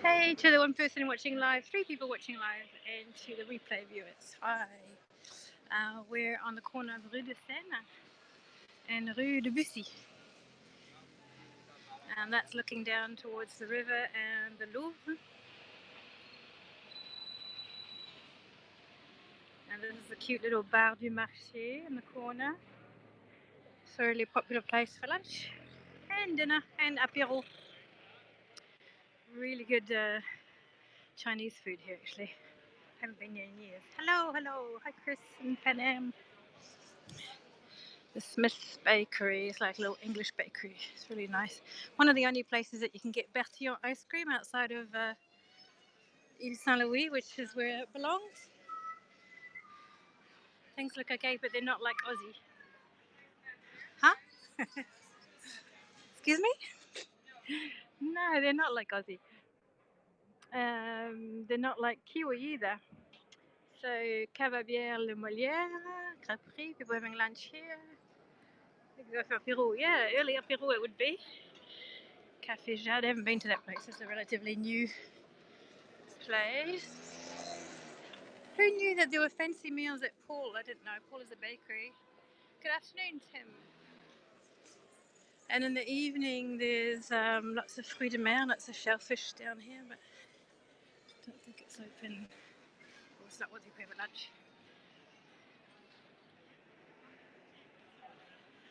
Hey to the one person watching live, three people watching live, and to the replay viewers. Hi. We're on the corner of Rue de Seine and Rue de Bussy. And that's looking down towards the river and the Louvre. And this is the cute little Bar du Marché in the corner. It's a really popular place for lunch and dinner and apéro. Really good Chinese food here, actually. Haven't been here in years. Hello. Hi, Chris and Panam. The Smith's Bakery is like a little English bakery. It's really nice. One of the only places that you can get Bertillon ice cream outside of Ile Saint Louis, which is where it belongs. Things look okay, but they're not like Aussie. Huh? Excuse me? No, they're not like Aussie. They're not like Kiwi either. So, Cavabière, Le Molière, Crêperie, people having lunch here. We could go for apéro. Yeah, early apéro it would be. Café Jade, I haven't been to that place. It's a relatively new place. Who knew that there were fancy meals at Paul? I didn't know. Paul is a bakery. Good afternoon, Tim. And in the evening, there's lots of fruits de mer, lots of shellfish down here, but I don't think it's open. Well, it's not what they have at lunch.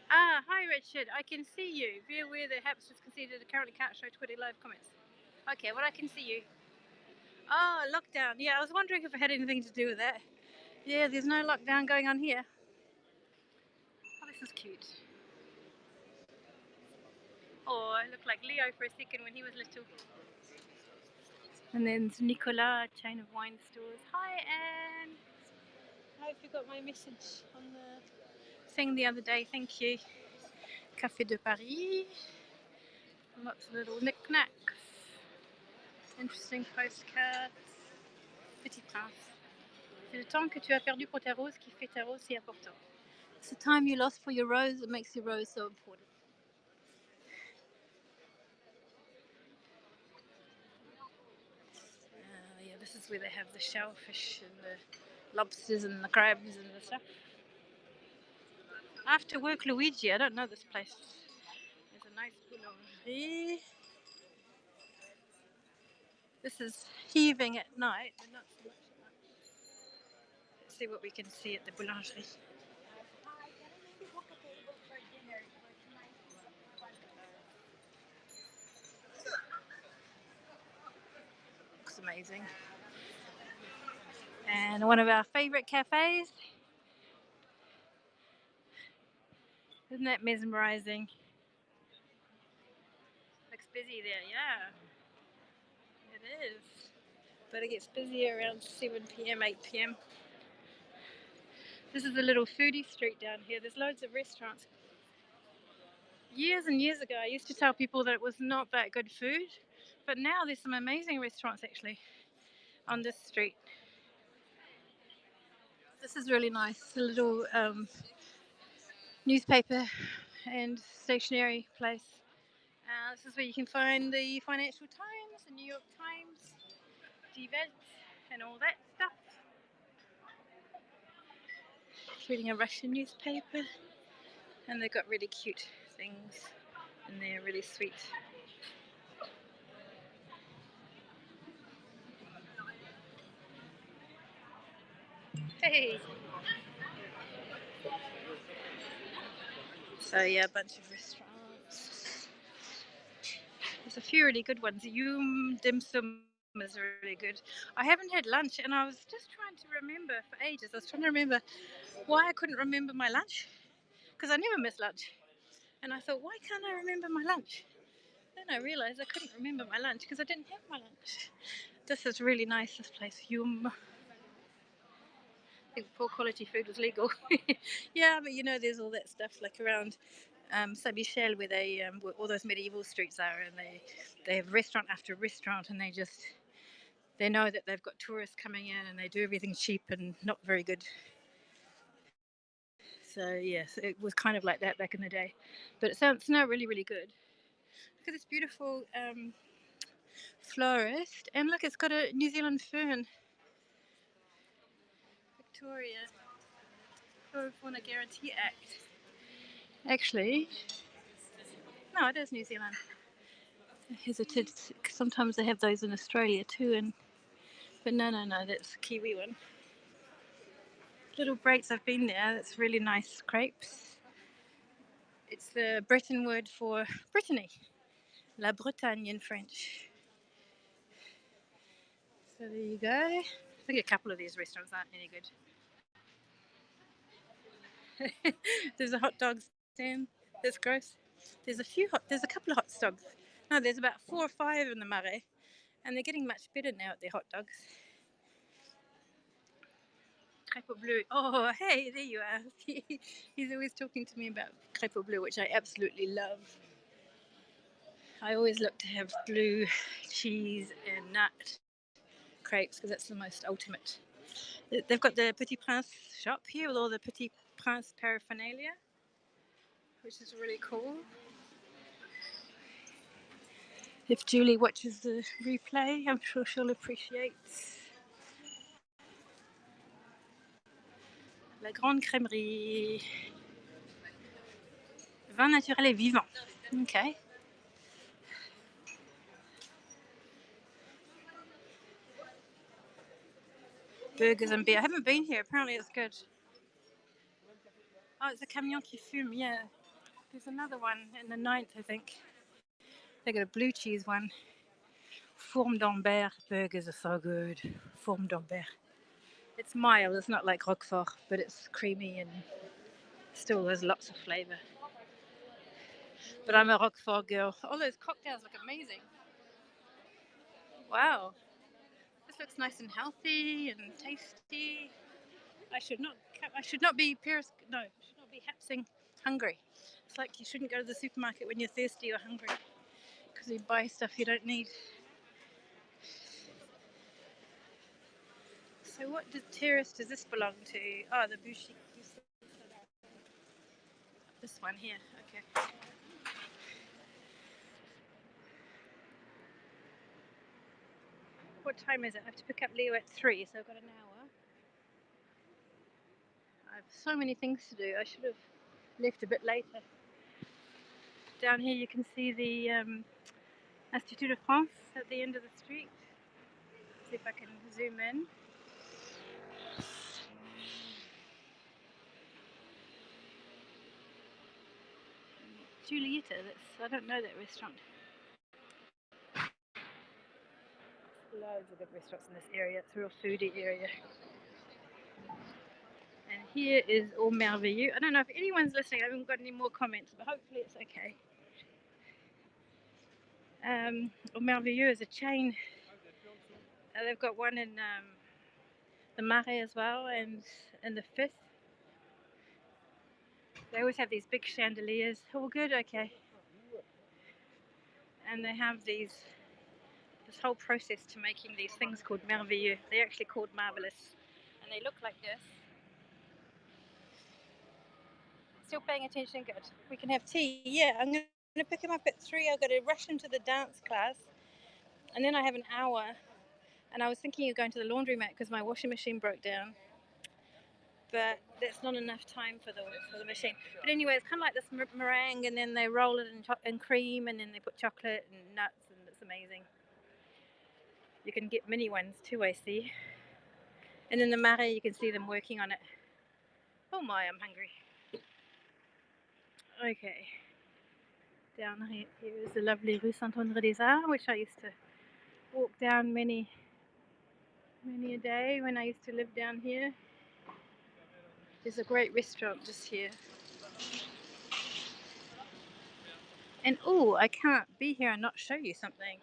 Ah, hi, Richard. I can see you. Be aware that Haps is considered currently can't show Twitter live comments. Okay, well, I can see you. Oh, lockdown. Yeah, I was wondering if it had anything to do with that. Yeah, there's no lockdown going on here. Oh, this is cute. Oh, I look like Leo for a second when he was little. And then Nicolas, chain of wine stores. Hi, Anne. I hope you got my message on the thing the other day. Thank you. Café de Paris. Lots of little knickknacks. Interesting postcards. Petit Prince. C'est le temps que tu as perdu pour ta rose qui fait ta rose si important. It's the time you lost for your rose that makes your rose so important. Yeah, this is where they have the shellfish and the lobsters and the crabs and the stuff. After work, Luigi. I don't know this place. There's a nice boulangerie. This is heaving at night, but not so much at night. Let's see what we can see at the boulangerie. Looks amazing. And one of our favourite cafes. Isn't that mesmerising? Looks busy there, yeah. It is. But it gets busier around 7 p.m, 8 p.m. This is a little foodie street down here. There's loads of restaurants. Years and years ago, I used to tell people that it was not that good food. But now there's some amazing restaurants actually on this street. This is really nice. A little newspaper and stationery place. This is where you can find the Financial Times, the New York Times, Die Welt, and all that stuff. Reading a Russian newspaper, and they've got really cute things, and they're really sweet. Hey! So yeah, a bunch of restaurants. There's a few really good ones. Yum Dim Sum is really good. I haven't had lunch, and I was just trying to remember for ages. I was trying to remember why I couldn't remember my lunch, because I never miss lunch. And I thought, why can't I remember my lunch? Then I realised I couldn't remember my lunch because I didn't have my lunch. This is really nice, this place. Yum. I think poor quality food was legal. Yeah, but you know, there's all that stuff like around Saint Michel where they where all those medieval streets are, and they have restaurant after restaurant, and they know that they've got tourists coming in, and they do everything cheap and not very good. So yes, it was kind of like that back in the day, but it's now really really good. Look at this beautiful florist. And look, it's got a New Zealand fern. Victoria. Flora Fauna Guarantee Act. Actually, no, it is New Zealand. Hesited. Sometimes they have those in Australia too, but no, that's a Kiwi one. Little Breaks, I've been there. That's really nice crepes. It's the Breton word for Brittany, La Bretagne in French. So there you go. I think a couple of these restaurants aren't any good. There's a hot dog stand. That's gross. There's a couple of hot dogs. No, there's about 4 or 5 in the Marais, and they're getting much better now at their hot dogs. Crêpe au bleu. Oh, hey, there you are. He's always talking to me about crêpe au bleu, which I absolutely love. I always look to have blue cheese and nut crepes because that's the most ultimate. They've got the Petit Prince shop here with all the Petit Prince paraphernalia, which is really cool. If Julie watches the replay, I'm sure she'll appreciate. La Grande Crèmerie. Vin naturel et vivant. Okay. Burgers and beer. I haven't been here. Apparently it's good. Oh, it's a Camion qui fume, yeah. There's another one in the 9th, I think. They got a blue cheese one. Forme d'Ambert burgers are so good. Forme d'Ambert. It's mild, it's not like Roquefort, but it's creamy and still there's lots of flavour. But I'm a Roquefort girl. All those cocktails look amazing. Wow. This looks nice and healthy and tasty. I should not be hapsing hungry. It's like you shouldn't go to the supermarket when you're thirsty or hungry because you buy stuff you don't need. So what terrace does this belong to? Oh, the Bouchie. This one here, okay. What time is it? I have to pick up Leo at 3, so I've got an hour. I have so many things to do. I should have left a bit later. Down here you can see the Institut de France at the end of the street. See if I can zoom in. Julieta, I don't know that restaurant. Loads of good restaurants in this area. It's a real foodie area. And here is Au Merveilleux. I don't know if anyone's listening. I haven't got any more comments, but hopefully it's okay. Au Merveilleux is a chain. They've got one in the Marais as well, and in the 5th. They always have these big chandeliers. All good, okay. And they have this whole process to making these things called merveilleux. They're actually called marvelous, and they look like this. Still paying attention, good. We can have tea. Yeah, I'm going to pick him up at 3. I've got to rush into the dance class, and then I have an hour. And I was thinking of going to the laundromat because my washing machine broke down. But that's not enough time for the machine. But anyway, it's kind of like this meringue, and then they roll it in cream, and then they put chocolate and nuts, and it's amazing. You can get mini ones too, I see. And in the Marais, you can see them working on it. Oh my, I'm hungry. Okay. Down here is the lovely Rue Saint-André-des-Arts, which I used to walk down many a day when I used to live down here. There's a great restaurant just here. And oh, I can't be here and not show you something.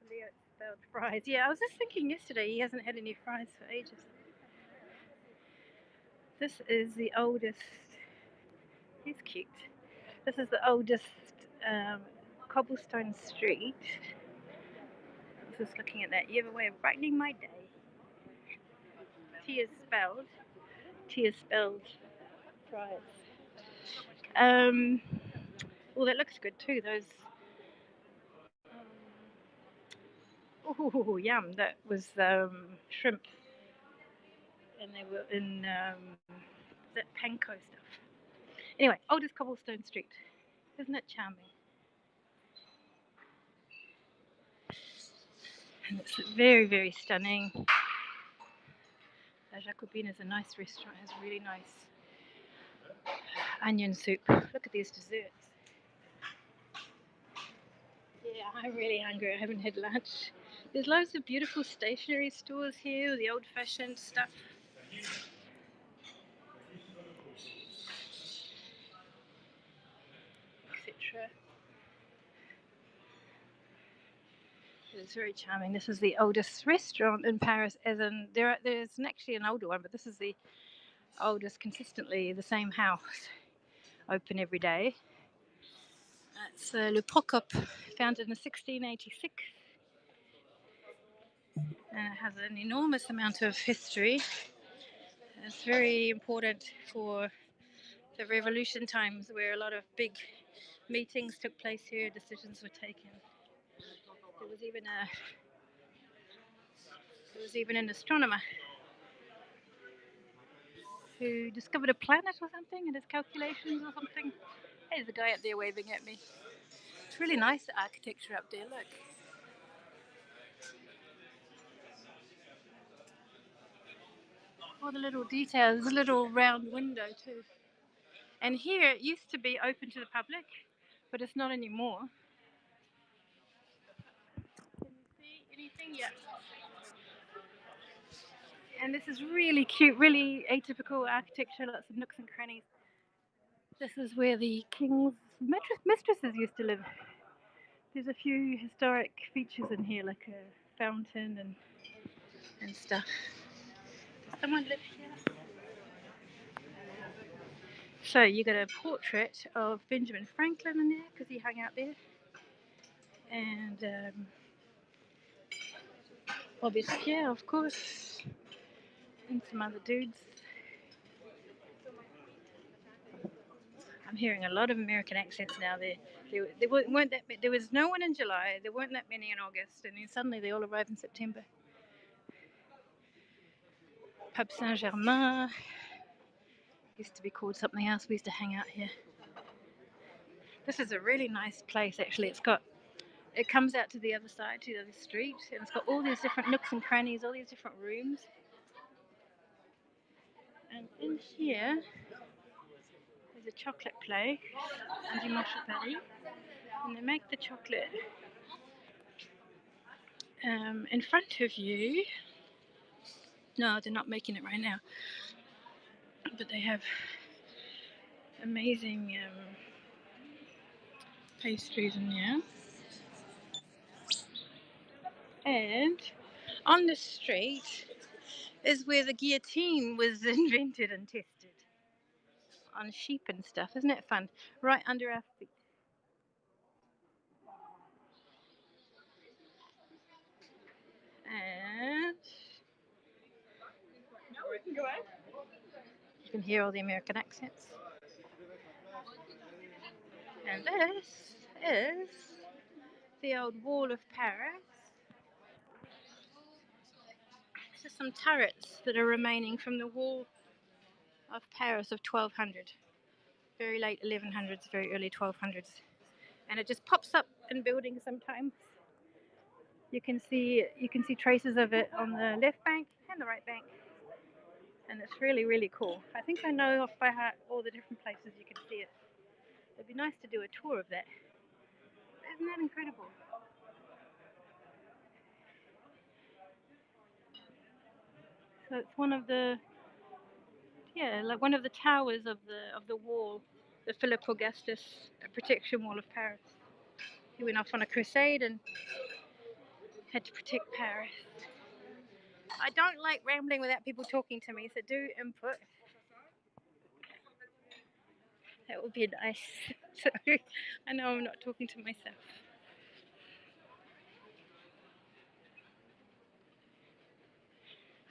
Leo spelled fries. Yeah, I was just thinking yesterday he hasn't had any fries for ages. This is the oldest. He's cute. This is the oldest cobblestone street. I was just looking at that. You have a way of brightening my day. T is spelled fries. Well, that looks good too. Those Oh, yum! That was shrimp, and they were in that panko stuff. Anyway, oldest cobblestone street. Isn't it charming? And it's very, very stunning. La Jacobine is a nice restaurant. It has really nice onion soup. Look at these desserts. Yeah, I'm really hungry. I haven't had lunch. There's loads of beautiful stationery stores here, the old-fashioned stuff, etc. It's very charming. This is the oldest restaurant in Paris, as in there's actually an older one, but this is the oldest, consistently the same house, open every day. It's Le Procop, founded in 1686, and it has an enormous amount of history. It's very important for the revolution times, where a lot of big meetings took place here, decisions were taken. There was even an astronomer who discovered a planet or something in his calculations or something. Hey, there's a guy up there waving at me. It's really nice architecture up there, look. All the little details. There's a little round window too. And here it used to be open to the public, but it's not anymore. Can you see anything? Yeah. And this is really cute, really atypical architecture, lots of nooks and crannies. This is where the king's mistresses used to live. There's a few historic features in here, like a fountain and stuff. Does someone live here? So you got a portrait of Benjamin Franklin in there because he hung out there, and Robespierre, of course, and some other dudes. I'm hearing a lot of American accents now. There weren't that. There was no one in July. There weren't that many in August, and then suddenly they all arrived in September. Pub Saint Germain used to be called something else. We used to hang out here. This is a really nice place, actually. It comes out to the other side, to the other street, and it's got all these different nooks and crannies, all these different rooms. And in here, there's a chocolate place, Dimanche à Paris, and they make the chocolate in front of you. No, they're not making it right now, but they have amazing pastries in there. And on the street is where the guillotine was invented and tested on sheep and stuff. Isn't it fun? Right under our feet. And you can hear all the American accents. And this is the old wall of Paris. Just some turrets that are remaining from the wall of Paris of 1200. Very late 1100s, very early 1200s. And it just pops up in buildings sometimes. You can see traces of it on the left bank and the right bank. And it's really, really cool. I think I know off by heart all the different places you can see it. It'd be nice to do a tour of that. Isn't that incredible? So it's one of the towers of the wall, the Philip Augustus protection wall of Paris. He went off on a crusade and had to protect Paris. I don't like rambling without people talking to me, so do input. That would be nice. So I know I'm not talking to myself.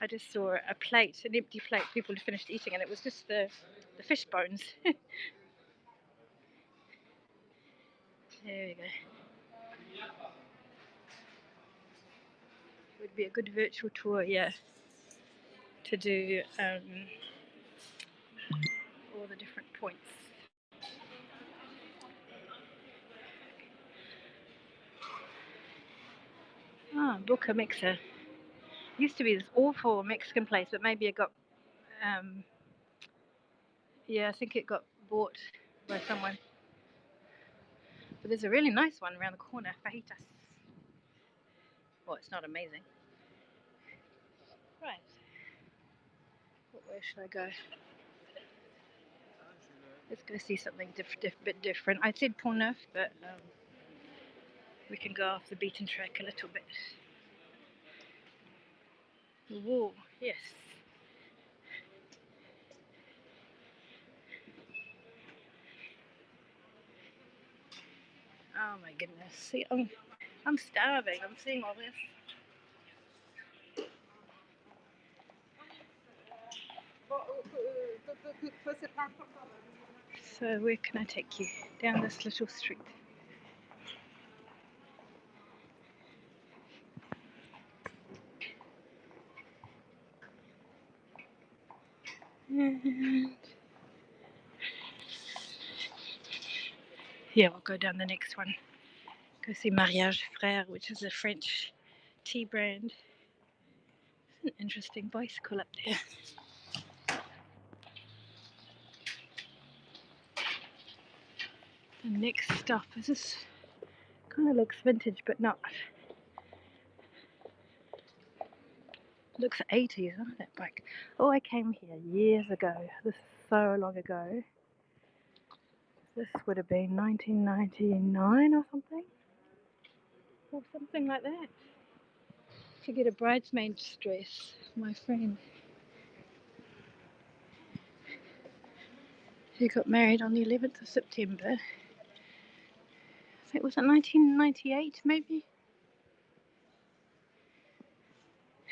I just saw a plate, an empty plate. People had finished eating, and it was just the fish bones. There we go. would be a good virtual tour, yeah, to do all the different points. Ah, Boca Mexa. Used to be this awful Mexican place, but maybe it got, yeah, I think it got bought by someone. But there's a really nice one around the corner, fajitas. Well, it's not amazing. Right. Where should I go? Let's go see something bit different. I said Pont Neuf, but we can go off the beaten track a little bit. Whoa, yes. Oh my goodness. See, I'm starving. I'm seeing all this. So where can I take you? Down this little street. And yeah, we'll go down the next one. Go see Mariage Frère, which is a French tea brand. It's an interesting bicycle up there. The next stop is this. Kind of looks vintage, but not. Looks 80s, doesn't it? Like, oh, I came here years ago. This is so long ago. This would have been 1999 or something. Or something like that. To get a bridesmaid's dress, my friend. She got married on the 11th of September. I think it was 1998, maybe.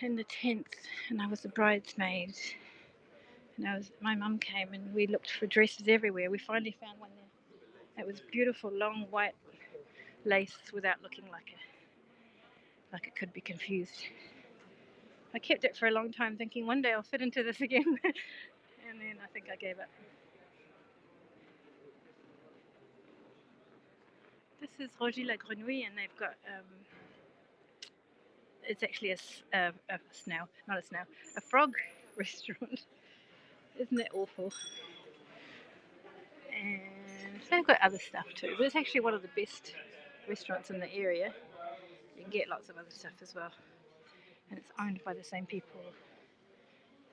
And the 10th, and I was a bridesmaid. And my mum came and we looked for dresses everywhere. We finally found one there. It was beautiful, long white lace without looking like it could be confused. I kept it for a long time thinking one day I'll fit into this again. And then I think I gave up. This is Roger la Grenouille, and they've got, it's actually a snail, not a snail, a frog restaurant. Isn't it awful? And they've got other stuff too, but it's actually one of the best restaurants in the area. You can get lots of other stuff as well. And it's owned by the same people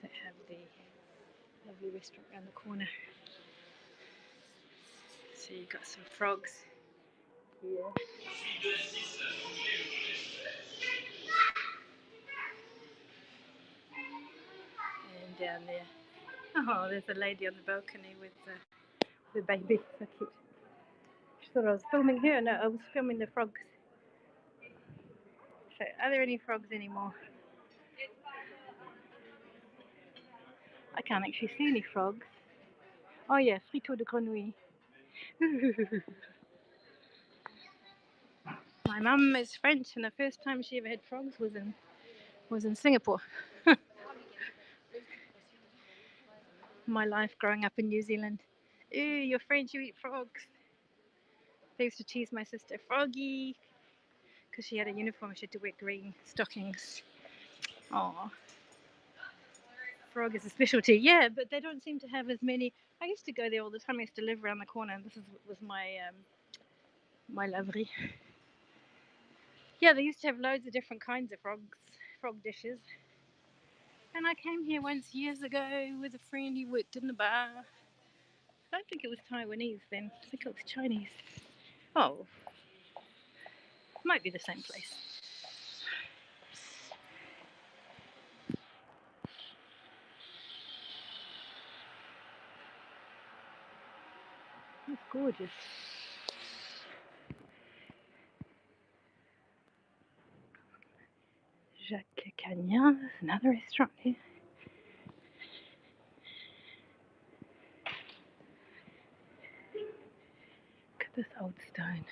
that have the lovely restaurant around the corner. So you've got some frogs here. And down there. Oh, there's a lady on the balcony with the baby. So cute. She thought I was filming her. No, I was filming the frogs. So, are there any frogs anymore? I can't actually see any frogs. Oh yeah, frito de grenouille. My mum is French, and the first time she ever had frogs was in Singapore. My life growing up in New Zealand. Ooh, you're French, you eat frogs. They used to tease my sister, Froggy, because she had a uniform, she had to wear green stockings. Aww. Frog is a specialty, yeah, but they don't seem to have as many. I used to go there all the time. I used to live around the corner, and this was my lavery. Yeah, they used to have loads of different kinds of frog dishes. And I came here once years ago with a friend who worked in the bar. I don't think it was Taiwanese then. I think it was Chinese. Oh, might be the same place. It's gorgeous. Jacques Cagnin, there's another restaurant here. Look at this old stone.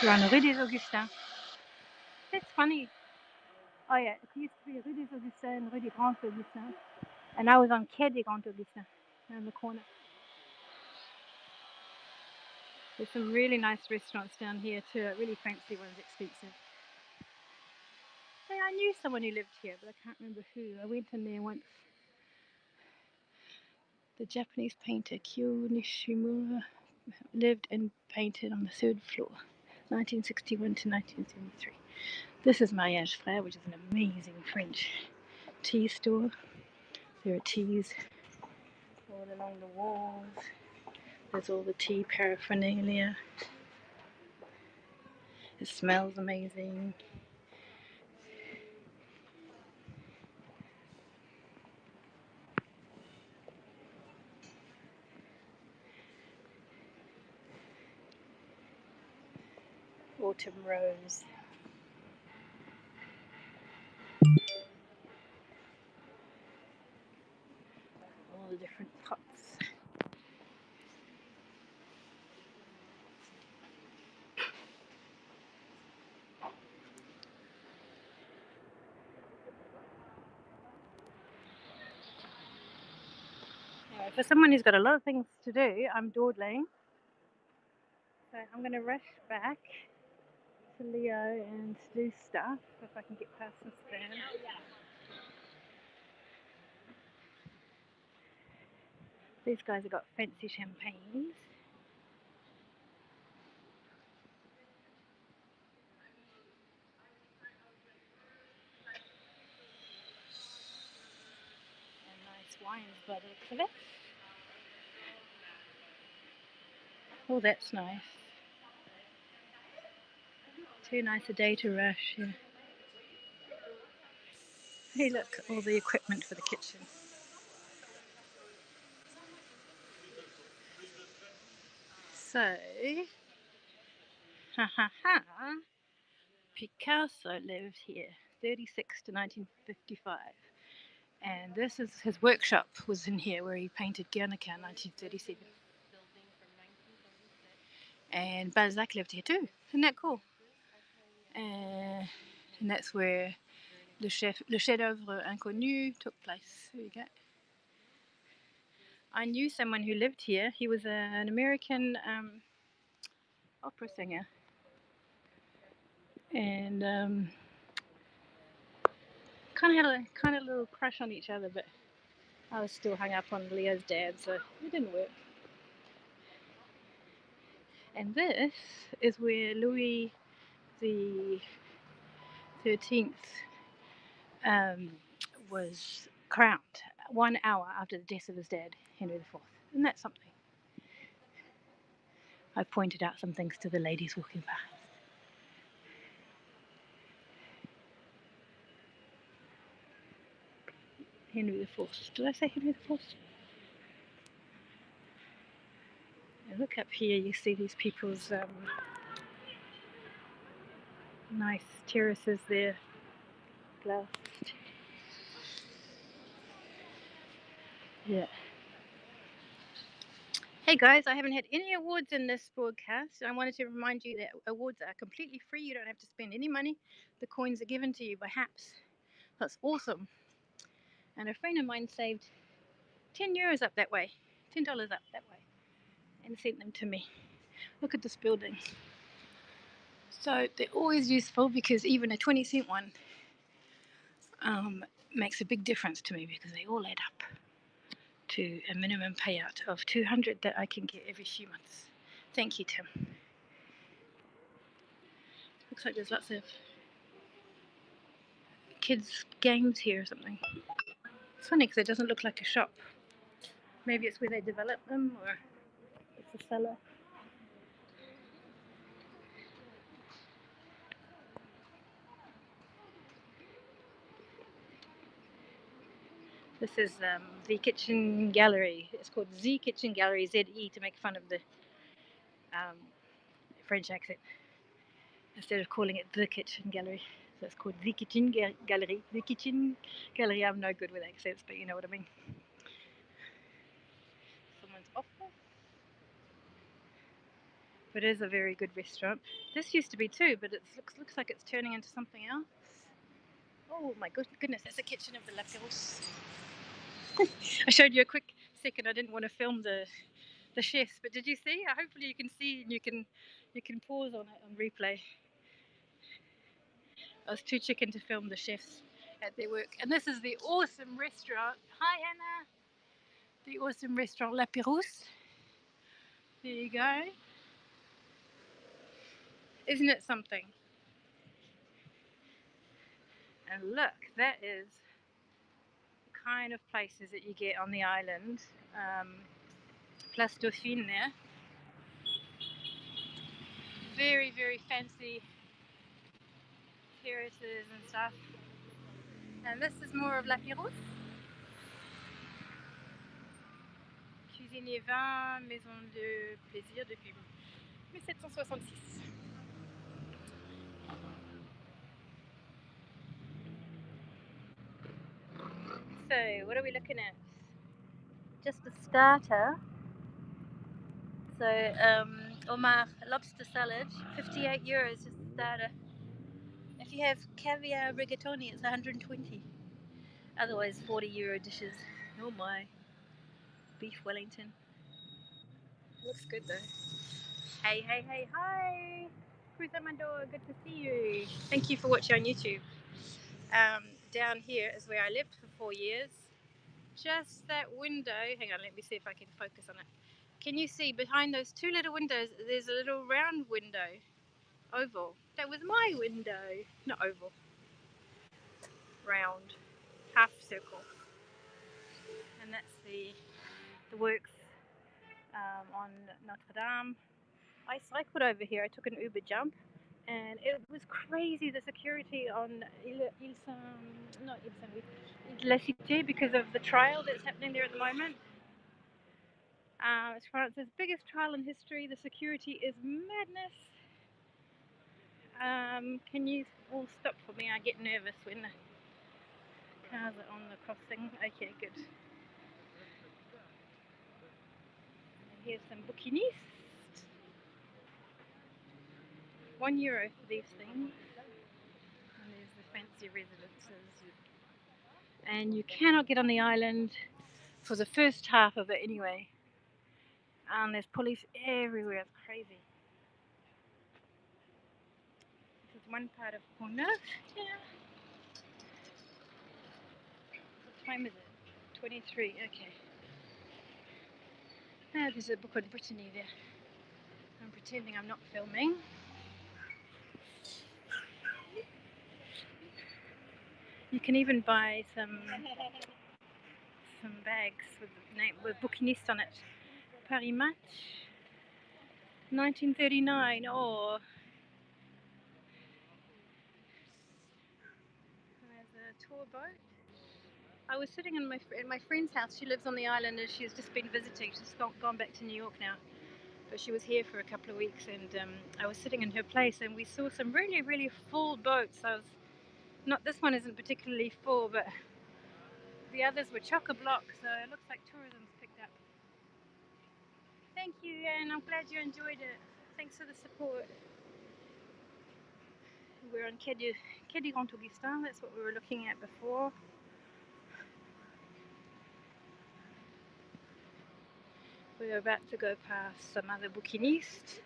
We're on the Rue des Augustins. That's funny. Oh yeah, it used to be Rue des Augustins and Rue des Grands Augustins. And I was on Quai des Grands Augustins, around the corner. There's some really nice restaurants down here too, really fancy ones, expensive. Hey, I knew someone who lived here, but I can't remember who. I went in there once. The Japanese painter Kyo Nishimura lived and painted on the third floor, 1961 to 1973. This is Mariage Frère, which is an amazing French tea store. There are teas all along the walls. There's all the tea paraphernalia. It smells amazing. Autumn rose. All the different pots. Anyway, for someone who's got a lot of things to do, I'm dawdling. So I'm going to rush back to Leo and do stuff if I can get past this van. These guys have got fancy champagnes. And nice wines by the looks of it. Oh, that's nice. Too nice a day to rush. Yeah. Hey, look, all the equipment for the kitchen. So, ha ha ha, Picasso lived here, 36 to 1955. And this is his workshop was in here where he painted Guernica in 1937. And Balzac lived here too. Isn't that cool? And that's where le chef-d'œuvre inconnu took place. There you go. I knew someone who lived here. He was an American opera singer. And kind of had a little crush on each other, but I was still hung up on Leo's dad, so it didn't work. And this is where Louis the 13th was crowned 1 hour after the death of his dad, Henry IV. Isn't that something? I pointed out some things to the ladies walking past. Henry IV. Did I say Henry IV? And look up here, you see these people's nice terraces there. Glassed. Yeah. Hey guys, I haven't had any awards in this broadcast. I wanted to remind you that awards are completely free. You don't have to spend any money. The coins are given to you by HAPS. That's awesome. And a friend of mine saved 10 euros up that way, $10 up that way, and sent them to me. Look at this building. So they're always useful because even a 20-cent one makes a big difference to me because they all add up to a minimum payout of 200 that I can get every few months. Thank you, Tim. Looks like there's lots of kids' games here or something. It's funny because it doesn't look like a shop. Maybe it's where they develop them or it's a cellar. This is the kitchen gallery. It's called the Kitchen Gallery, Z-E, to make fun of the French accent. Instead of calling it the kitchen gallery. So it's called the Kitchen Gallery. The Kitchen Gallery, I'm no good with accents, but you know what I mean. Someone's office. But it is a very good restaurant. This used to be too, but it looks like it's turning into something else. Oh my goodness, that's the kitchen of the La Pérouse. I showed you a quick second. I didn't want to film the chefs, but did you see? Hopefully you can see and you can pause on it on replay. I was too chicken to film the chefs at their work. And this is the awesome restaurant. Hi Hannah. The awesome restaurant La Pérouse. There you go. Isn't it something? And look, that is the kind of places that you get on the island. Place Dauphine there. Very, very fancy terraces and stuff. And this is more of La Pérouse. Cuisine et vin, maison de plaisir depuis 1766. So, what are we looking at? Just a starter. So, Omar lobster salad, 58 euros just a starter. If you have caviar rigatoni, it's 120. Otherwise, 40 euro dishes. Oh my. Beef Wellington. Looks good though. Hey, hey, hey, hi! Cruz Amador, good to see you. Thank you for watching on YouTube. Down here is where I lived for 4 years. Just that window, hang on, let me see if I can focus on it. Can you see behind those two little windows, there's a little round window, oval. That was my window, not oval, round, half circle. And that's the works on Notre Dame. I cycled over here, I took an Uber jump, and it was crazy, the security on Ile de la Cité, because of the trial that's happening there at the moment. It's France's biggest trial in history. The security is madness. Can you all stop for me? I get nervous when the cars are on the crossing. Okay, good. Here's some bouquinistes. €1 for these things. And there's the fancy residences. And you cannot get on the island for the first half of it anyway. And there's police everywhere. It's crazy. This is one part of Pont. Yeah. What time is it? 23. Okay. Ah, there's a book on Brittany there. I'm pretending I'm not filming. You can even buy some bags with bouquiniste on it. Paris Match, 1939. Oh, there's a tour boat. I was sitting in my friend's house. She lives on the island and she's just been visiting. She's gone back to New York now, but she was here for a couple of weeks. And I was sitting in her place and we saw some really, really full boats. This one isn't particularly full, but the others were chock-a-block, so it looks like tourism's picked up. Thank you, and I'm glad you enjoyed it. Thanks for the support. We're on Quai du Grand Augustin, that's what we were looking at before. We're about to go past some other bouquinistes.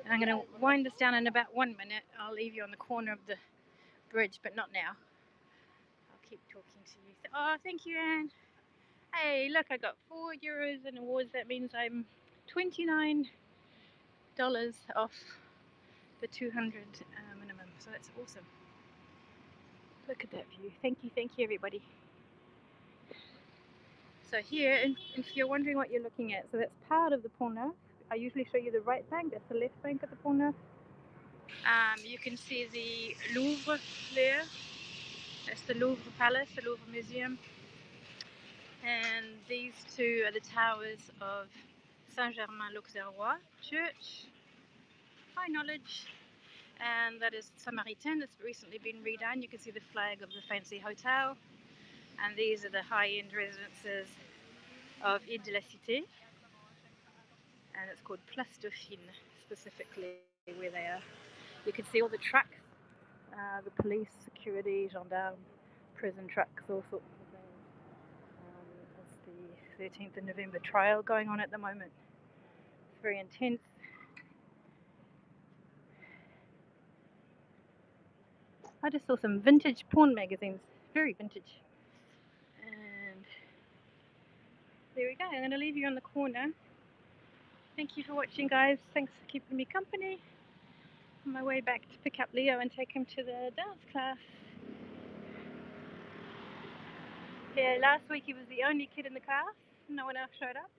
And I'm going to wind this down in about 1 minute. I'll leave you on the corner of the bridge, but not now. I'll keep talking to you. Oh, thank you, Anne. Hey, look, I got €4 in awards. That means I'm $29 off the 200 minimum. So that's awesome. Look at that view. Thank you, everybody. So here, if you're wondering what you're looking at, so that's part of the Pont Neuf. I usually show you the right bank. That's the left bank of the Pont Neuf. You can see the Louvre there. That's the Louvre Palace, the Louvre Museum. And these two are the towers of Saint-Germain-l'Auxerrois Church. High knowledge. And that is Samaritain. That's recently been redone. You can see the flag of the fancy hotel. And these are the high-end residences of Ile de la Cité. and it's called Place Dauphine, specifically where they are. You can see all the trucks, the police, security, gendarme, prison trucks, all sorts of things. It's the 13th of November trial going on at the moment. It's very intense. I just saw some vintage porn magazines, very vintage. And there we go. I'm going to leave you on the corner. Thank you for watching, guys. Thanks for keeping me company. On my way back to pick up Leo and take him to the dance class. Yeah, last week he was the only kid in the class. No one else showed up.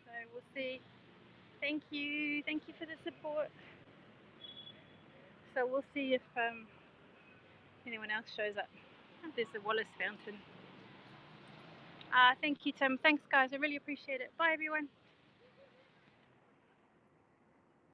So we'll see. Thank you for the support. So we'll see if anyone else shows up. There's the Wallace fountain. Thank you, Tim. Thanks, guys. I really appreciate it. Bye, everyone.